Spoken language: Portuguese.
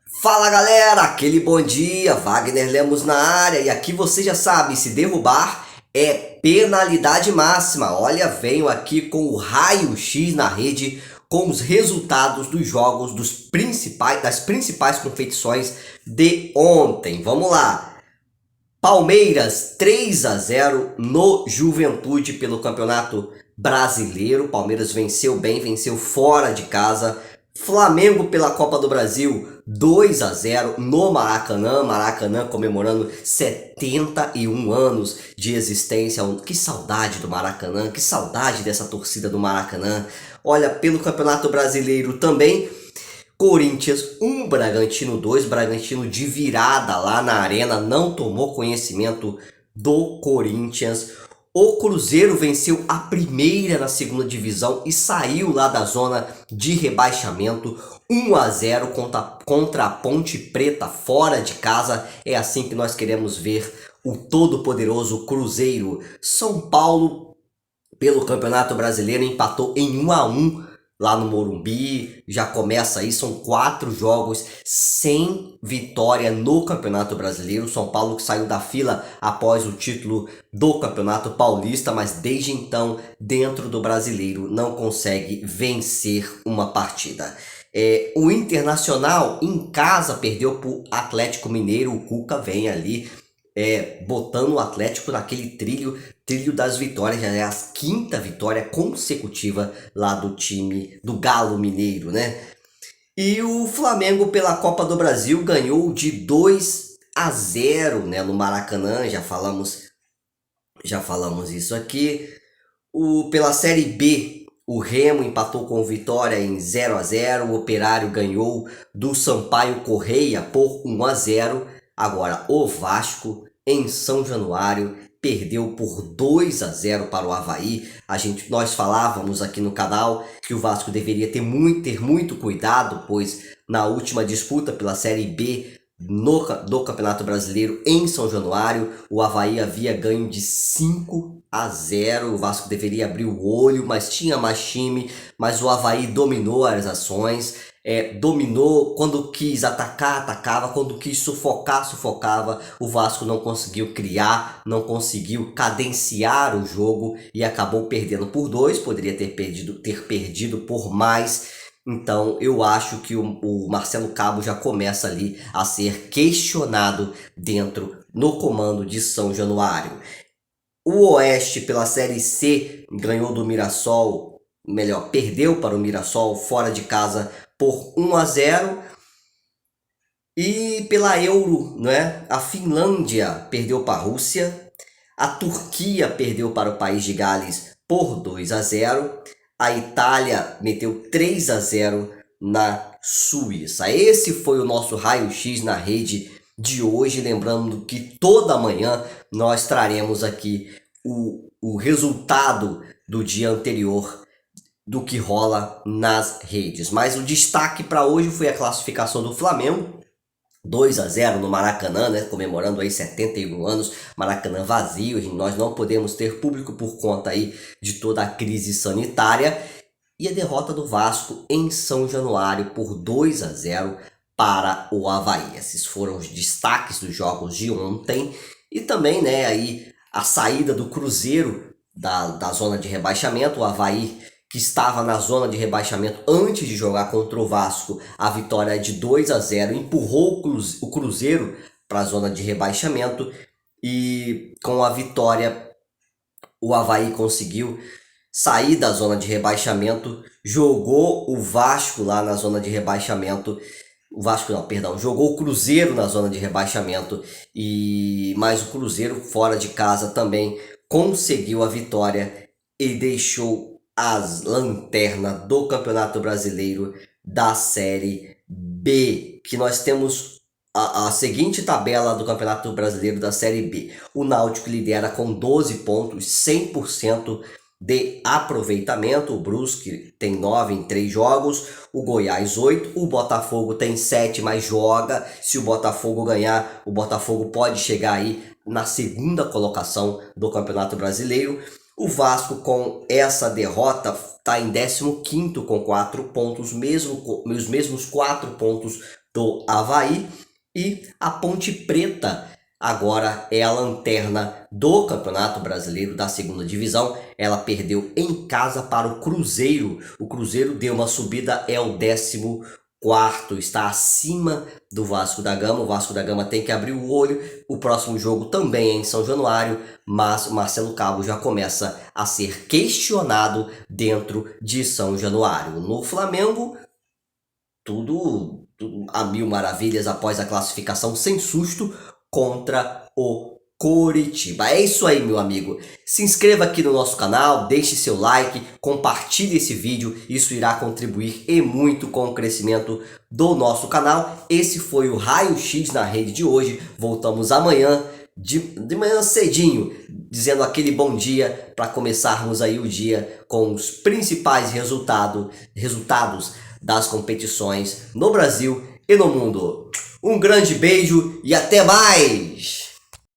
Fala galera, aquele bom dia, Wagner Lemos na área e aqui você já sabe, se derrubar é penalidade máxima. Olha, venho aqui com o raio-x na rede com os resultados dos jogos das principais competições de ontem. Vamos lá. Palmeiras 3-0 no Juventude pelo Campeonato Brasileiro. Palmeiras venceu bem, venceu fora de casa. Flamengo pela Copa do Brasil 2-0 no Maracanã. Maracanã comemorando 71 anos de existência. Que saudade do Maracanã, que saudade dessa torcida do Maracanã. Olha, pelo Campeonato Brasileiro também. Corinthians 1, Bragantino 2, Bragantino de virada lá na arena, não tomou conhecimento do Corinthians. O Cruzeiro venceu a primeira na segunda divisão e saiu lá da zona de rebaixamento. 1-0 contra a Ponte Preta fora de casa. É assim que nós queremos ver o todo-poderoso Cruzeiro. São Paulo, pelo Campeonato Brasileiro, empatou em 1-1 lá no Morumbi. Já começa aí, são 4 jogos sem vitória no Campeonato Brasileiro. São Paulo que saiu da fila após o título do Campeonato Paulista, mas desde então, dentro do Brasileiro, não consegue vencer uma partida. O Internacional em casa perdeu para o Atlético Mineiro. O Cuca vem ali botando o Atlético naquele trilho das vitórias. Já é a 5ª vitória consecutiva lá do time do Galo Mineiro, né? E o Flamengo pela Copa do Brasil ganhou de 2-0, né, no Maracanã. Já falamos isso aqui. Pela Série B, o Remo empatou com o Vitória em 0-0. O Operário ganhou do Sampaio Correia por 1-0. Agora, o Vasco, em São Januário, perdeu por 2-0 para o Avaí. Nós falávamos aqui no canal que o Vasco deveria ter muito cuidado, pois na última disputa pela Série B do Campeonato Brasileiro em São Januário, o Avaí havia ganho de 5-0. O Vasco deveria abrir o olho, mas tinha mais time, mas o Avaí dominou as ações. Dominou, quando quis atacar, atacava, quando quis sufocar, sufocava. O Vasco não conseguiu criar, não conseguiu cadenciar o jogo e acabou perdendo por 2, poderia ter perdido por mais. Então eu acho que o Marcelo Cabo já começa ali a ser questionado no comando de São Januário. O Oeste pela Série C ganhou do Mirassol, melhor, perdeu para o Mirassol fora de casa por 1-0. E pela Euro, né? A Finlândia perdeu para a Rússia, a Turquia perdeu para o País de Gales por 2-0, a Itália meteu 3-0 na Suíça. Esse foi o nosso raio-x na rede de hoje, lembrando que toda manhã nós traremos aqui o resultado do dia anterior do que rola nas redes. Mas o destaque para hoje foi a classificação do Flamengo, 2-0 no Maracanã, né, comemorando aí 71 anos, Maracanã vazio. E nós não podemos ter público por conta aí de toda a crise sanitária. E a derrota do Vasco em São Januário por 2-0 para o Avaí. Esses foram os destaques dos jogos de ontem. E também, né, aí a saída do Cruzeiro da zona de rebaixamento. O Avaí, que estava na zona de rebaixamento antes de jogar contra o Vasco, a vitória é de 2-0, empurrou o Cruzeiro para a zona de rebaixamento. E com a vitória, o Avaí conseguiu sair da zona de rebaixamento, jogou o Vasco lá na zona de rebaixamento. O Vasco não, perdão, jogou o Cruzeiro na zona de rebaixamento, mas o Cruzeiro fora de casa também conseguiu a vitória e deixou as lanternas do Campeonato Brasileiro da Série B, que nós temos a seguinte tabela do Campeonato Brasileiro da Série B. O Náutico lidera com 12 pontos, 100% de aproveitamento. O Brusque tem 9 em 3 jogos, o Goiás 8, o Botafogo tem 7, mas joga. Se o Botafogo ganhar, o Botafogo pode chegar aí na 2ª colocação do Campeonato Brasileiro. O Vasco, com essa derrota, está em 15º com 4 pontos, os mesmos 4 pontos do Avaí. E a Ponte Preta agora é a lanterna do Campeonato Brasileiro da segunda divisão. Ela perdeu em casa para o Cruzeiro. O Cruzeiro deu uma subida, é o 14º, está acima do Vasco da Gama. O Vasco da Gama tem que abrir o olho. O próximo jogo também é em São Januário, mas o Marcelo Cabo já começa a ser questionado dentro de São Januário. No Flamengo, tudo a mil maravilhas após a classificação sem susto contra o Coritiba. É isso aí, meu amigo. Se inscreva aqui no nosso canal, deixe seu like, compartilhe esse vídeo. Isso irá contribuir e muito com o crescimento do nosso canal. Esse foi o Raio X na Rede de hoje. Voltamos amanhã, de manhã cedinho, dizendo aquele bom dia para começarmos aí o dia com os principais resultados das competições no Brasil e no mundo. Um grande beijo e até mais!